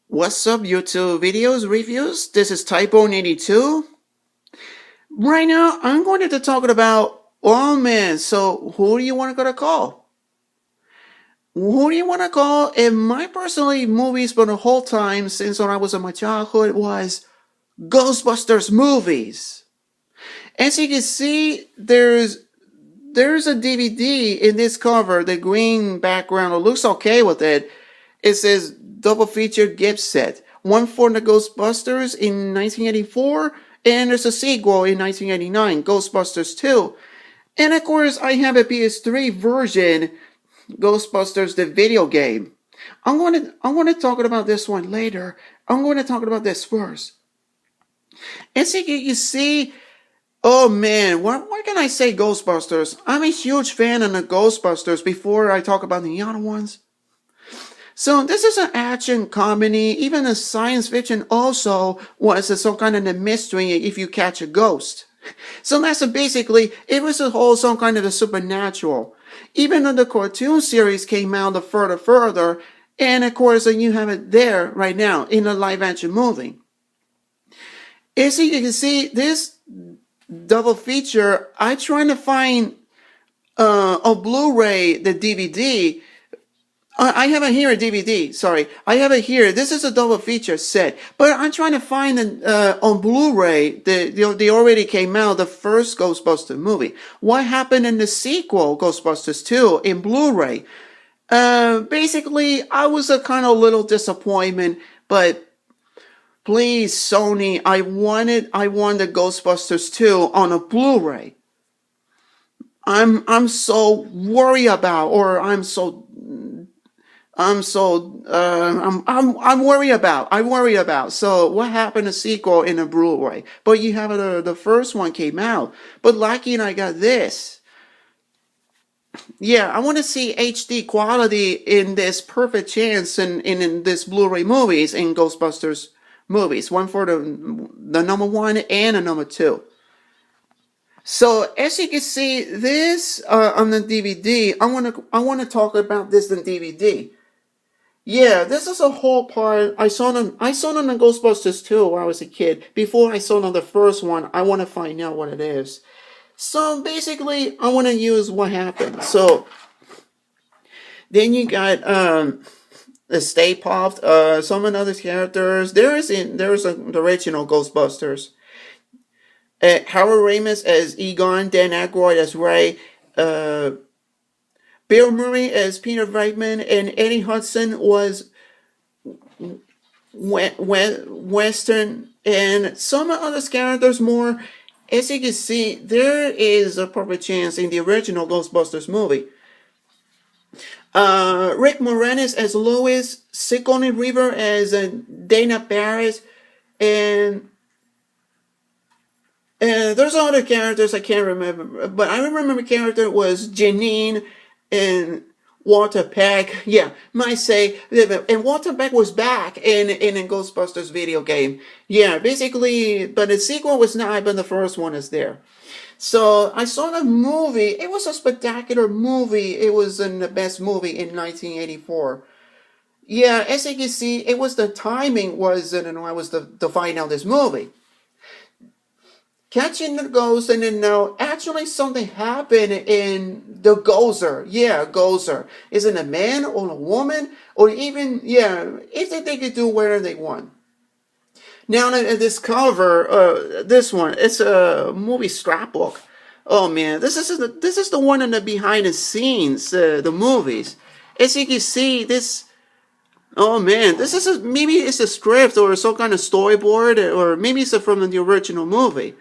What's up, YouTube videos, reviews? This is Typo82. Right now, I'm going to talk about, oh man, so who do you want to call? Who do you want to call? And my personally movies for the whole time since when I was in my childhood was Ghostbusters movies. As you can see, there's a DVD in this cover, the green background. It looks okay with it. It says double feature gift set. One for the Ghostbusters in 1984, and there's a sequel in 1989, Ghostbusters 2. And of course, I have a PS3 version, Ghostbusters the video game. I'm going to talk about this one later. I'm going to talk about this first. And so you see, oh man, what can I say Ghostbusters? I'm a huge fan of the Ghostbusters before I talk about the other ones. So this is an action comedy, even a science fiction also was some kind of a mystery if you catch a ghost. So that's basically, it was a whole some kind of a supernatural. Even though the cartoon series came out further, and of course you have it there right now in a live action movie. As you can see, this double feature, I trying to find a Blu-ray, the DVD. I have it here, a DVD. Sorry, I have it here. This is a double feature set, but I'm trying to find on Blu-ray. They already came out, the first Ghostbusters movie. What happened in the sequel, Ghostbusters 2, in Blu-ray? Basically, I was a kind of little disappointment, but please, Sony, I wanted Ghostbusters 2 on a Blu-ray. I'm so worried about, or I'm worried about. I worry about. So what happened to sequel in a Blu-ray? But you have the first one came out. But lucky I got this. Yeah, I want to see HD quality in this perfect chance in this Blu-ray movies in Ghostbusters movies. One for the number one and a number two. So as you can see, this on the DVD, I want to talk about this in DVD. Yeah, this is a whole part. I saw them in Ghostbusters 2 when I was a kid. Before I saw them the first one, I want to find out what it is. So basically, I want to use what happened. So then you got the Stay Puft, some of the other characters. There's the original Ghostbusters. Harold Ramis as Egon, Dan Aykroyd as Ray, Bill Murray as Peter Venkman, and Eddie Hudson was Western, and some other characters more. As you can see, there is a perfect chance in the original Ghostbusters movie. Rick Moranis as Lois, Sigourney Weaver as Dana Barrett, and there's other characters I can't remember, but I remember the character was Janine and Walter Peck. Yeah, might say, and Walter Peck was back in a Ghostbusters video game. Yeah, basically, but the sequel was not, but the first one is there. So I saw the movie. It was a spectacular movie. It was the best movie in 1984. Yeah, as you can see, it was the timing was, I was to find out this movie. Catching the ghost, and then now actually something happened in the Gozer. Yeah, Gozer. Is it a man or a woman? Or even, yeah, if they could do whatever they want. Now, this cover, this one, it's a movie scrapbook. Oh man, this is the one in the behind the scenes, the movies. As you can see, this. Oh man, this is maybe it's a script or some kind of storyboard, or maybe it's from the original movie.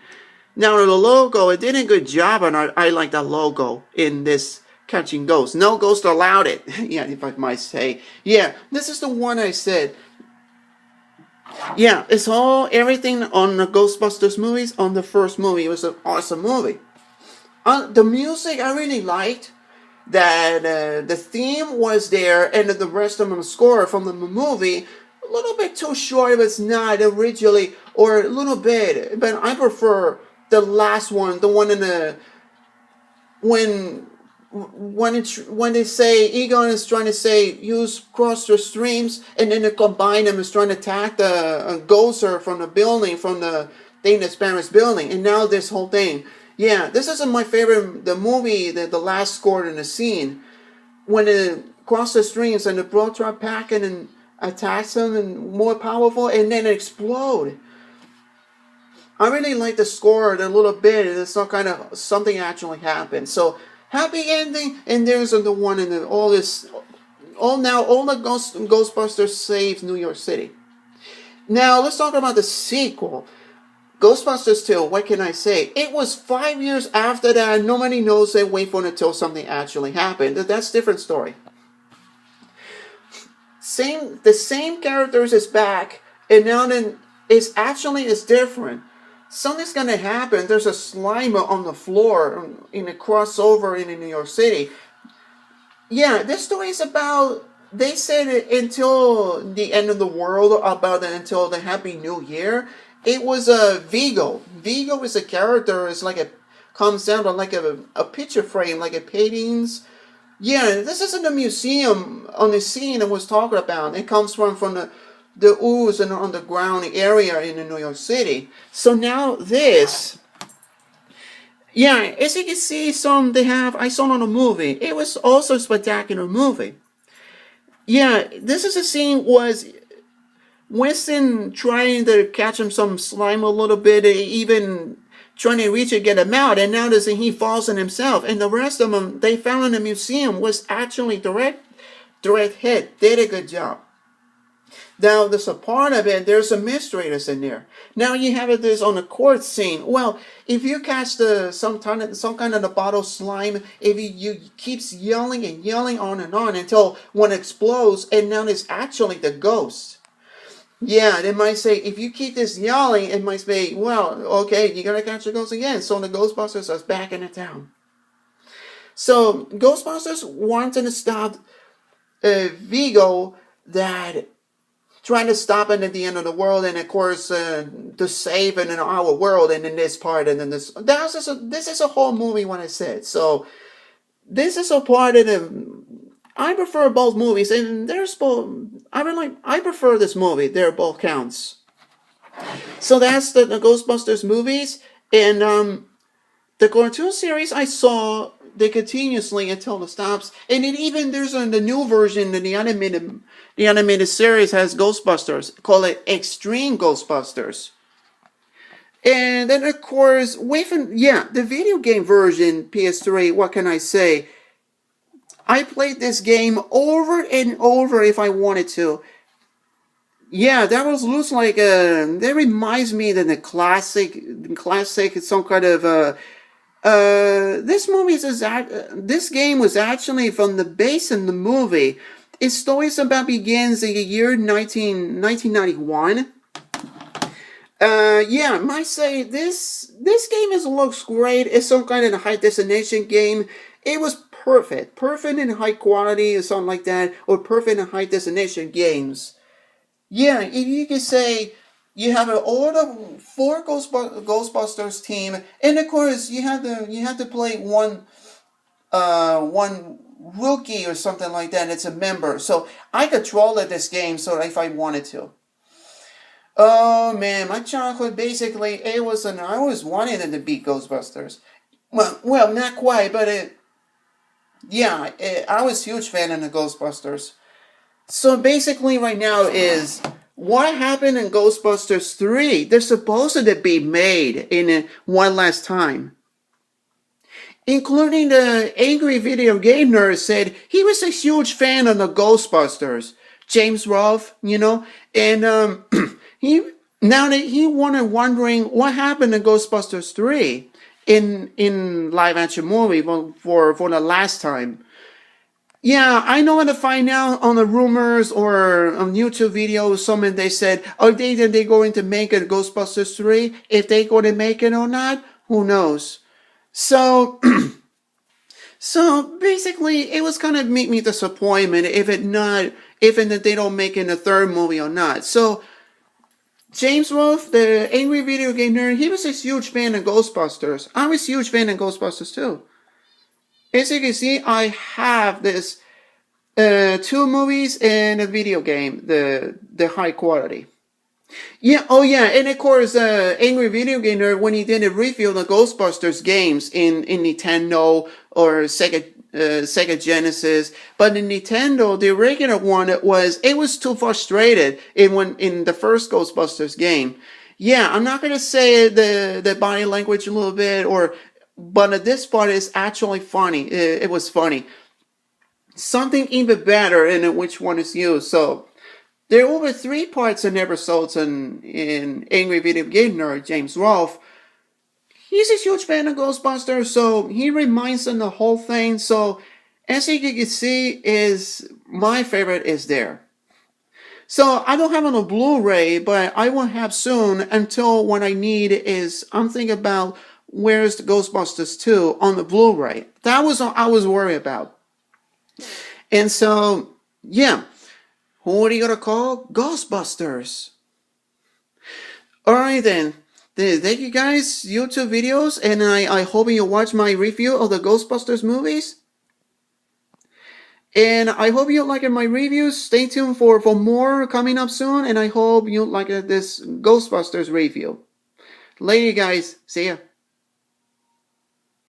Now the logo, it did a good job, and I like that logo in this Catching Ghosts. No ghost allowed it. Yeah, if I might say. Yeah, this is the one I said. Yeah, it's everything on the Ghostbusters movies on the first movie. It was an awesome movie. The music I really liked. That the theme was there, and the rest of the score from the movie a little bit too short if it's not originally, or a little bit, but I prefer the last one, the one in the when when they say Egon is trying to say use cross the streams, and then they combine them is trying to attack the Gozer from the building, from the thing that's Paris building, and now this whole thing. Yeah, this isn't my favorite. The movie, the last score in the scene when it cross the streams and the Brotra packing and attacks them and more powerful, and then it explode. I really like the score a little bit. It's not kind of something actually happened. So happy ending, and there's the one in the, all this, all now all the Ghostbusters saves New York City. Now let's talk about the sequel, Ghostbusters 2. What can I say? It was 5 years after that. Nobody knows. They wait for it until something actually happened. That's a different story. The same characters is back, and now then it's different. Something's gonna happen. There's a Slimer on the floor in a crossover in New York City. Yeah, this story is about. They said it until the end of the world, about it until the Happy New Year. It was Vigo. Vigo is a character. It's like comes down to like a picture frame, like a paintings. Yeah, this is in the museum on the scene I was talking about. It comes from the ooze and underground area in New York City. So now this, yeah, as you can see, I saw it on a movie. It was also a spectacular movie. Yeah, this is a scene was Winston trying to catch him some slime a little bit, even trying to reach it, get him out, and now he falls in himself. And the rest of them they found in the museum was actually direct hit. Did a good job. Now there's a part of it. There's a mystery that's in there. Now you have this on the court scene. Well, if you catch some kind of the bottle slime, if you keeps yelling and yelling on and on until one explodes, and now it's actually the ghost. Yeah, they might say, if you keep this yelling, it might say, well, okay, you're going to catch the ghost again. So the Ghostbusters are back in the town. So Ghostbusters wanted to stop Vigo that trying to stop it at the end of the world, and of course to save it in our world, and in this part, and then this is a whole movie when I said. So this is a part of the. I prefer both movies, and there's both. I prefer this movie. They're both counts. So that's the Ghostbusters movies, and the cartoon series I saw they continuously until it stops, and then even there's the new version in the animated series has Ghostbusters, call it Extreme Ghostbusters. And then of course, the video game version PS3. What can I say? I played this game over and over if I wanted to. Yeah, that looks like that reminds me of the classic, some kind of this game was actually from the base in the movie. Its story begins in the year 1991. Yeah, I might say this game looks great. It's some kind of a high definition game. It was perfect in high quality or something like that, or perfect in high definition games. Yeah, if you could say you have all the 4 Ghostbusters team, and of course you have to play one rookie or something like that. It's a member, so I controlled this game so if I wanted to. Oh man, my childhood basically I always wanted them to beat Ghostbusters. Well, not quite, but I was a huge fan of the Ghostbusters. So basically right now is what happened in Ghostbusters 3. They're supposed to be made in one last time. Including the angry video game nerd said he was a huge fan of the Ghostbusters. James Rolfe, and he wondering what happened in Ghostbusters 3 in live action movie for the last time. Yeah, I know how to find out on the rumors or on YouTube videos. Someone they said, are they going to make it Ghostbusters 3? If they going to make it or not, who knows? So, so basically, it was kind of make me disappointment if they don't make it in the third movie or not. So, James Rolfe, the angry video game nerd, he was a huge fan of Ghostbusters. I was a huge fan of Ghostbusters too. As you can see, I have this two movies and a video game, the high quality. Yeah, oh yeah, and of course, Angry Video Gamer, when he did a review of the Ghostbusters games in Nintendo or Sega Genesis, but in Nintendo, the original one it was too frustrated in the first Ghostbusters game. Yeah, I'm not gonna say the body language a little bit but this part is actually funny. It was funny. Something even better in which one is used. So there are over three parts and episodes in Angry Video Game Nerd, James Rolfe. He's a huge fan of Ghostbusters, so he reminds them the whole thing. So as you can see, is my favorite is there. So I don't have it on a Blu-ray, but I will have soon until when I need is I'm thinking about where's the Ghostbusters 2 on the Blu-ray. That was what I was worried about. And so, yeah. Who are you gonna call? Ghostbusters. Alright then. Thank you guys, YouTube videos, and I hope you watch my review of the Ghostbusters movies. And I hope you like my reviews. Stay tuned for more coming up soon, and I hope you like this Ghostbusters review. Later guys, see ya.